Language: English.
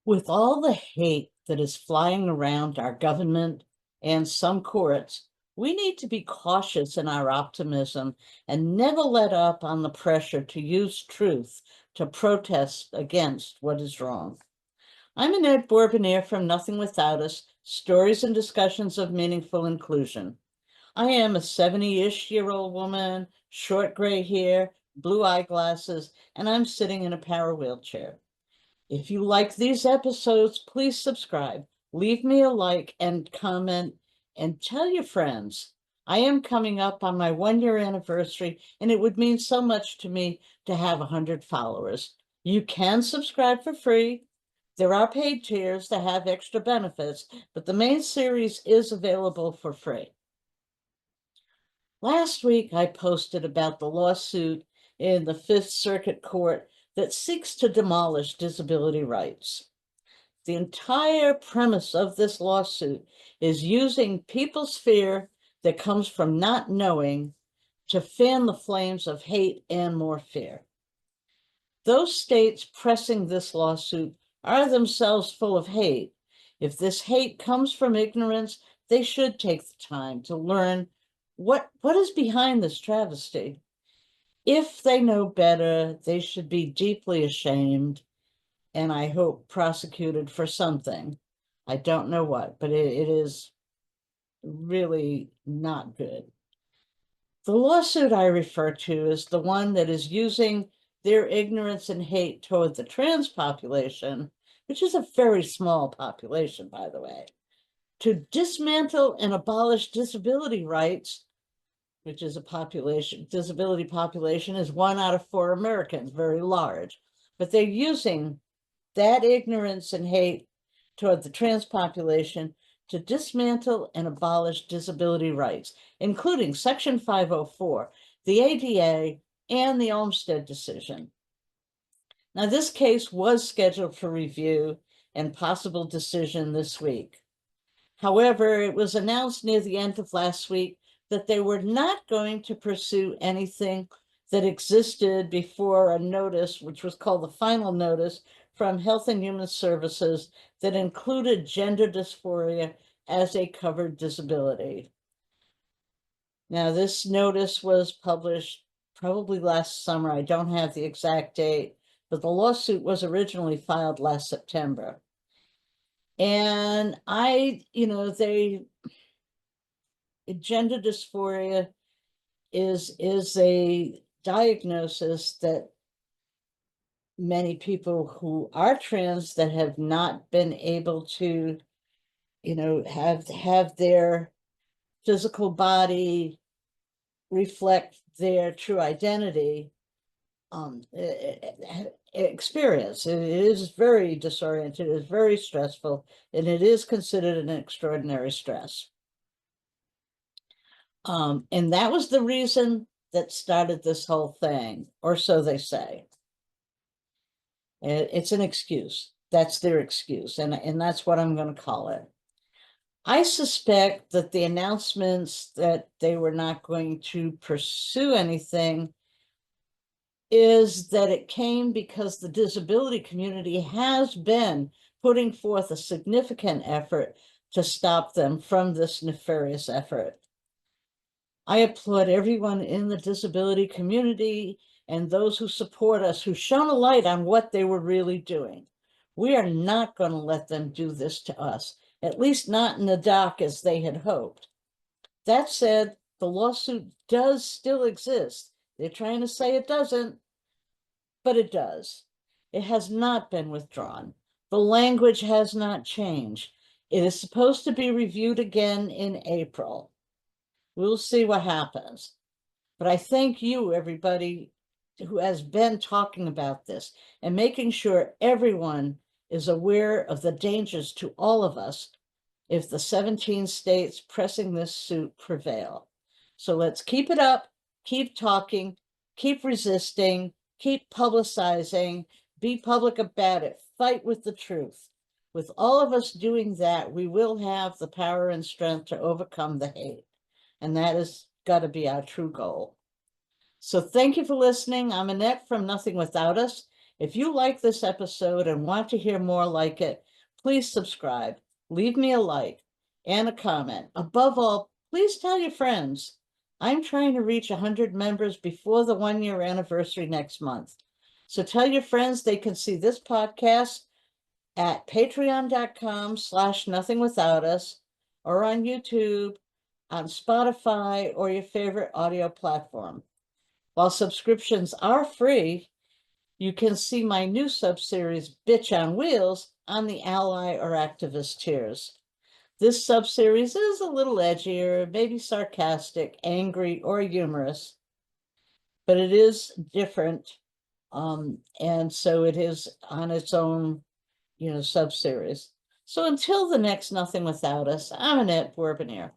With all the hate that is flying around our government and some courts, we need to be cautious in our optimism and never let up on the pressure to use truth to protest against what is wrong. I'm Annette Bourbonniere from Nothing Without Us, Stories and Discussions of Meaningful Inclusion. I am a 70-ish-year-old woman, short gray hair, blue eyeglasses, and I'm sitting in a power wheelchair. If you like these episodes, please subscribe, leave me a like and comment, and tell your friends. I am coming up on my 1-year anniversary, and it would mean so much to me to have 100 followers. You can subscribe for free. There are paid tiers that have extra benefits, but the main series is available for free. Last week, I posted about the lawsuit in the Fifth Circuit Court that seeks to demolish disability rights. The entire premise of this lawsuit is using people's fear that comes from not knowing to fan the flames of hate and more fear. Those states pressing this lawsuit are themselves full of hate. If this hate comes from ignorance, they should take the time to learn what is behind this travesty. If they know better, they should be deeply ashamed and I hope prosecuted for something. I don't know what, but it is really not good. The lawsuit I refer to is the one that is using their ignorance and hate toward the trans population, which is a very small population, by the way, to dismantle and abolish disability rights, which is a population, disability population is 1 out of 4 Americans, very large. But they're using that ignorance and hate toward the trans population to dismantle and abolish disability rights, including Section 504, the ADA, and the Olmstead decision. Now, this case was scheduled for review and possible decision this week. However, it was announced near the end of last week that they were not going to pursue anything that existed before a notice, which was called the final notice from Health and Human Services, that included gender dysphoria as a covered disability. Now, this notice was published probably last summer. I don't have the exact date, but the lawsuit was originally filed last September. And gender dysphoria is a diagnosis that many people who are trans that have not been able to, have their physical body reflect their true identity, experience. It is very disoriented, it is very stressful, and it is considered an extraordinary stress. And that was the reason that started this whole thing, or so they say. It's an excuse. That's their excuse, and that's what I'm going to call it. I suspect that the announcements that they were not going to pursue anything is that it came because the disability community has been putting forth a significant effort to stop them from this nefarious effort. I applaud everyone in the disability community and those who support us, who shone a light on what they were really doing. We are not going to let them do this to us, at least not in the dock as they had hoped. That said, the lawsuit does still exist. They're trying to say it doesn't, but it does. It has not been withdrawn. The language has not changed. It is supposed to be reviewed again in April. We'll see what happens. But I thank you, everybody who has been talking about this and making sure everyone is aware of the dangers to all of us if the 17 states pressing this suit prevail. So let's keep it up, keep talking, keep resisting, keep publicizing, be public about it, fight with the truth. With all of us doing that, we will have the power and strength to overcome the hate. And that has got to be our true goal. So thank you for listening. I'm Annette from Nothing Without Us, If you like this episode and want to hear more like it, please subscribe, leave me a like and a comment. Above all, please tell your friends. I'm trying to reach 100 members before the 1-year anniversary next month. So tell your friends they can see this podcast at patreon.com/nothingwithoutus or on YouTube, on Spotify, or your favorite audio platform. While subscriptions are free, you can see my new subseries, Bitch on Wheels, on the ally or activist tiers. This subseries is a little edgier, maybe sarcastic, angry, or humorous, but it is different. And so it is on its own, subseries. So until the next Nothing Without Us, I'm Annette Bourbonniere.